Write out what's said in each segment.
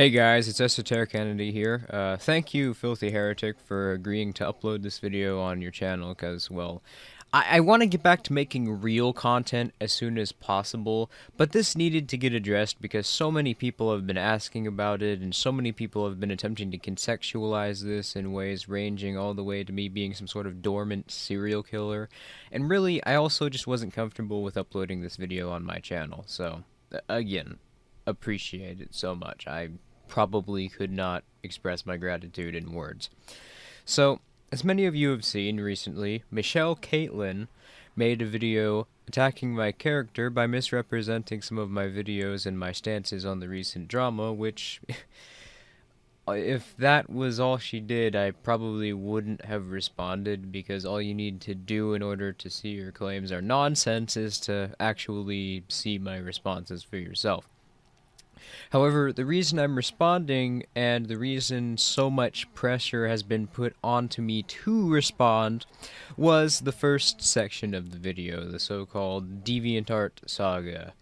Hey guys, it's Esoteric Kennedy here. Thank you, Filthy Heretic, for agreeing to upload this video on your channel, because, well, I want to get back to making real content as soon as possible, but this needed to get addressed because so many people have been asking about it, and so many people have been attempting to contextualize this in ways ranging all the way to me being some sort of dormant serial killer, and really, I also just wasn't comfortable with uploading this video on my channel, so, again, appreciate it so much. I probably could not express my gratitude in words. So, as many of you have seen recently, Catlin made a video attacking my character by misrepresenting some of my videos and my stances on the recent drama, which, if that was all she did, I probably wouldn't have responded, because all you need to do in order to see your claims are nonsense is to actually see my responses for yourself. However, the reason I'm responding and the reason so much pressure has been put onto me to respond was the first section of the video, the so-called DeviantArt saga.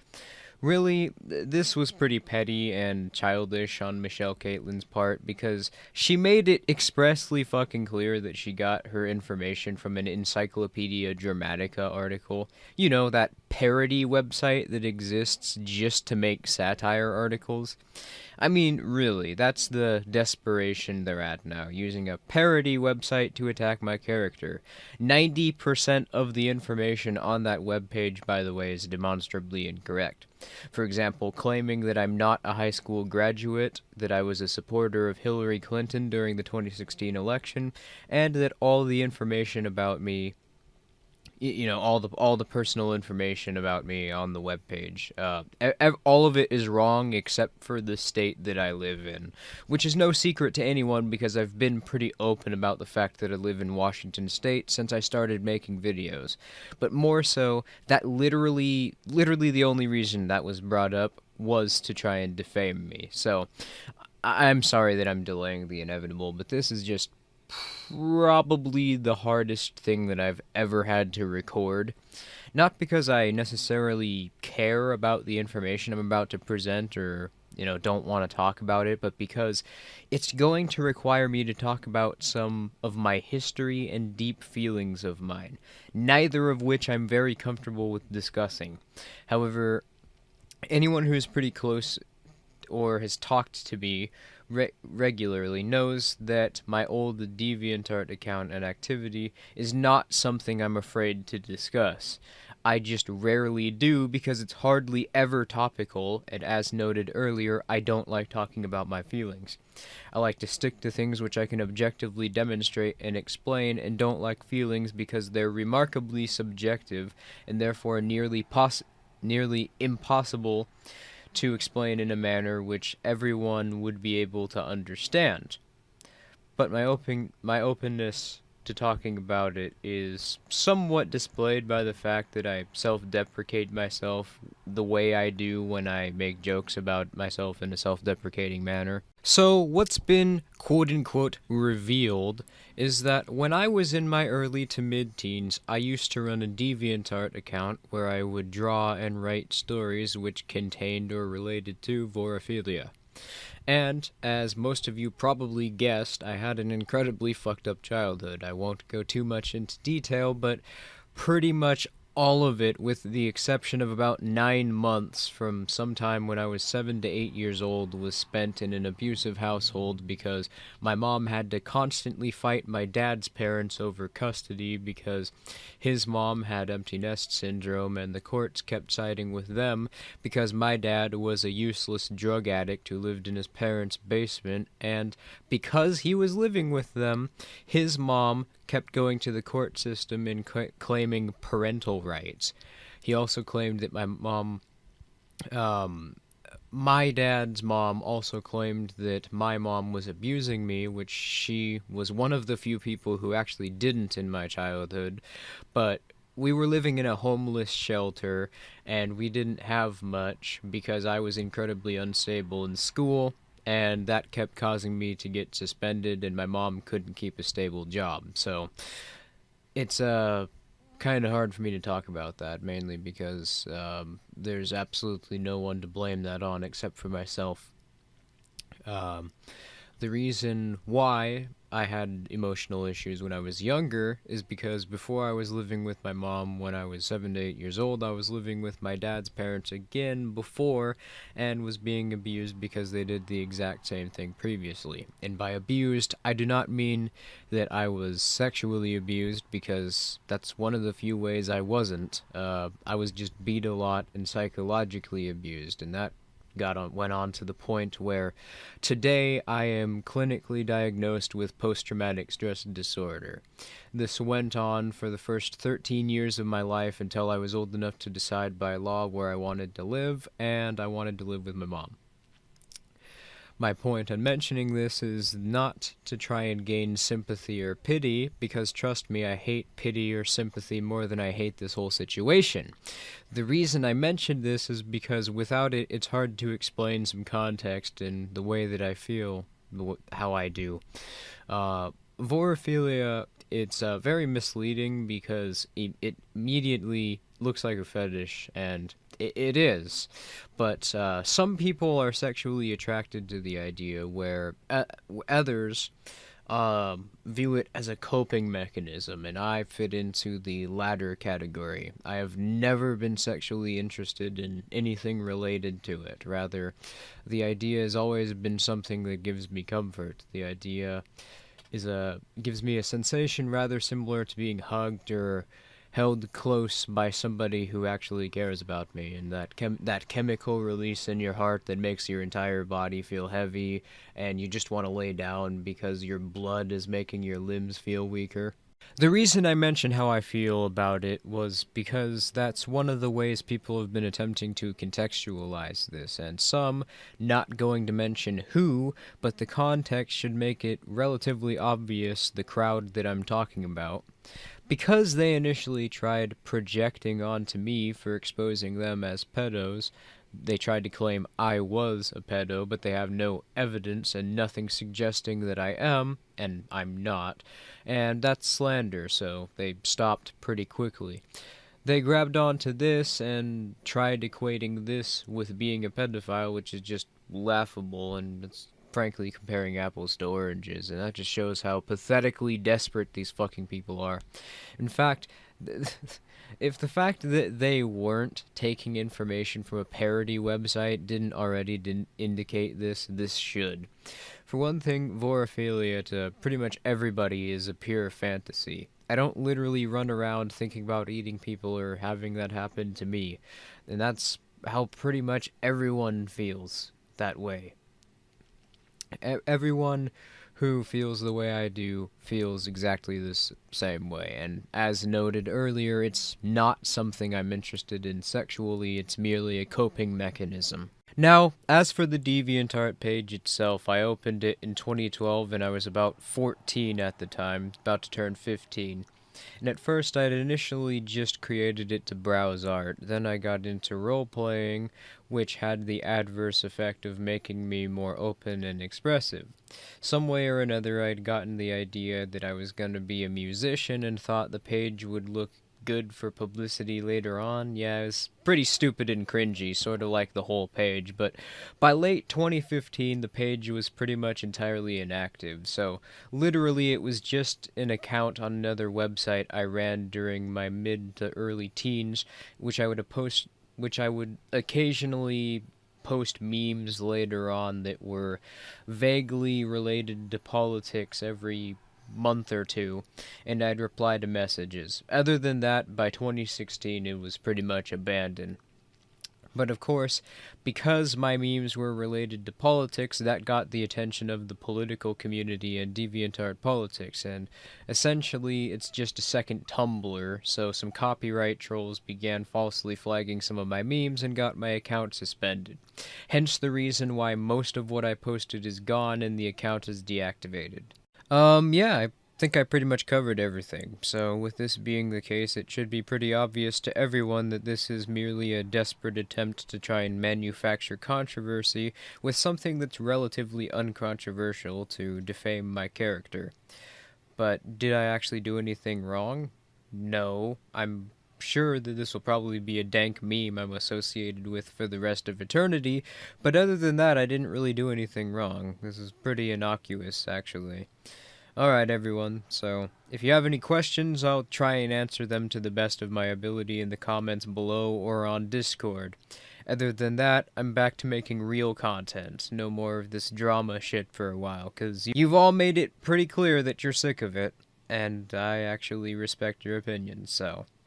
Really, this was pretty petty and childish on Catlin's part, because she made it expressly fucking clear that she got her information from an Encyclopedia Dramatica article. You know, that parody website that exists just to make satire articles. I mean, really, that's the desperation they're at now, using a parody website to attack my character. 90% of the information on that webpage, by the way, is demonstrably incorrect. For example, claiming that I'm not a high school graduate, that I was a supporter of Hillary Clinton during the 2016 election, and that all the information about me, all the personal information about me on the webpage, all of it is wrong except for the state that I live in, which is no secret to anyone because I've been pretty open about the fact that I live in Washington State since I started making videos. But more so, that literally the only reason that was brought up was to try and defame me. So, I'm sorry that I'm delaying the inevitable, but this is just probably the hardest thing that I've ever had to record. Not because I necessarily care about the information I'm about to present or, don't want to talk about it, but because it's going to require me to talk about some of my history and deep feelings of mine, neither of which I'm very comfortable with discussing. However, anyone who is pretty close or has talked to me regularly knows that my old DeviantArt account and activity is not something I'm afraid to discuss. I just rarely do because it's hardly ever topical, and as noted earlier, I don't like talking about my feelings. I like to stick to things which I can objectively demonstrate and explain, and don't like feelings because they're remarkably subjective and therefore nearly impossible to explain in a manner which everyone would be able to understand. But my openness to talking about it is somewhat displayed by the fact that I self-deprecate myself the way I do when I make jokes about myself in a self-deprecating manner. So what's been quote-unquote revealed is that when I was in my early to mid-teens, I used to run a DeviantArt account where I would draw and write stories which contained or related to vorophilia. And, as most of you probably guessed, I had an incredibly fucked up childhood. I won't go too much into detail, but pretty much all of it, with the exception of about 9 months from sometime when I was 7 to 8 years old, was spent in an abusive household because my mom had to constantly fight my dad's parents over custody because his mom had empty nest syndrome, and the courts kept siding with them because my dad was a useless drug addict who lived in his parents' basement, and because he was living with them, his mom kept going to the court system and claiming parental rights. He also claimed that my dad's mom also claimed that my mom was abusing me, which she was one of the few people who actually didn't in my childhood, but we were living in a homeless shelter, and we didn't have much because I was incredibly unstable in school, and that kept causing me to get suspended, and my mom couldn't keep a stable job. So it's kind of hard for me to talk about that, mainly because there's absolutely no one to blame that on except for myself. Um, The reason why I had emotional issues when I was younger is because before I was living with my mom when I was 7 to 8 years old, I was living with my dad's parents again before and was being abused because they did the exact same thing previously. And by abused, I do not mean that I was sexually abused, because that's one of the few ways I wasn't. I was just beat a lot and psychologically abused, and that went on to the point where today I am clinically diagnosed with post-traumatic stress disorder. This went on for the first 13 years of my life until I was old enough to decide by law where I wanted to live, and I wanted to live with my mom. My point in mentioning this is not to try and gain sympathy or pity, because trust me, I hate pity or sympathy more than I hate this whole situation. The reason I mentioned this is because without it, it's hard to explain some context in the way that I feel, how I do. Vorophilia, it's very misleading because it immediately looks like a fetish, and it is. But some people are sexually attracted to the idea, where others view it as a coping mechanism, and I fit into the latter category. I have never been sexually interested in anything related to it. Rather, the idea has always been something that gives me comfort. The idea gives me a sensation rather similar to being hugged or held close by somebody who actually cares about me, and that chemical release in your heart that makes your entire body feel heavy and you just want to lay down because your blood is making your limbs feel weaker. The reason I mention how I feel about it was because that's one of the ways people have been attempting to contextualize this, and some, not going to mention who, but the context should make it relatively obvious the crowd that I'm talking about. Because they initially tried projecting onto me for exposing them as pedos, they tried to claim I was a pedo, but they have no evidence and nothing suggesting that I am, and I'm not, and that's slander, so they stopped pretty quickly. They grabbed onto this and tried equating this with being a pedophile, which is just laughable, and it's frankly comparing apples to oranges, and that just shows how pathetically desperate these fucking people are. In fact, if the fact that they weren't taking information from a parody website didn't indicate this, this should. For one thing, vorophilia to pretty much everybody is a pure fantasy. I don't literally run around thinking about eating people or having that happen to me, and that's how pretty much everyone feels that way. Everyone who feels the way I do feels exactly the same way, and as noted earlier, it's not something I'm interested in sexually, it's merely a coping mechanism. Now, as for the DeviantArt page itself, I opened it in 2012 and I was about 14 at the time, about to turn 15. And at first I'd initially just created it to browse art, then I got into role-playing, which had the adverse effect of making me more open and expressive. Some way or another I'd gotten the idea that I was going to be a musician and thought the page would look good for publicity later on. Yeah, it was pretty stupid and cringy, sort of like the whole page, but by late 2015 the page was pretty much entirely inactive, so literally it was just an account on another website I ran during my mid to early teens, which I would occasionally post memes later on that were vaguely related to politics every month or two, and I'd reply to messages. Other than that, by 2016 it was pretty much abandoned. But of course, because my memes were related to politics, that got the attention of the political community and DeviantArt politics, and essentially it's just a second Tumblr, so some copyright trolls began falsely flagging some of my memes and got my account suspended. Hence the reason why most of what I posted is gone and the account is deactivated. Yeah, I think I pretty much covered everything. So, with this being the case, it should be pretty obvious to everyone that this is merely a desperate attempt to try and manufacture controversy with something that's relatively uncontroversial to defame my character. But did I actually do anything wrong? No, I'm sure that this will probably be a dank meme I'm associated with for the rest of eternity, but other than that, I didn't really do anything wrong. This is pretty innocuous, actually. Alright, everyone, so if you have any questions, I'll try and answer them to the best of my ability in the comments below or on Discord. Other than that, I'm back to making real content. No more of this drama shit for a while, because you've all made it pretty clear that you're sick of it, and I actually respect your opinions, so.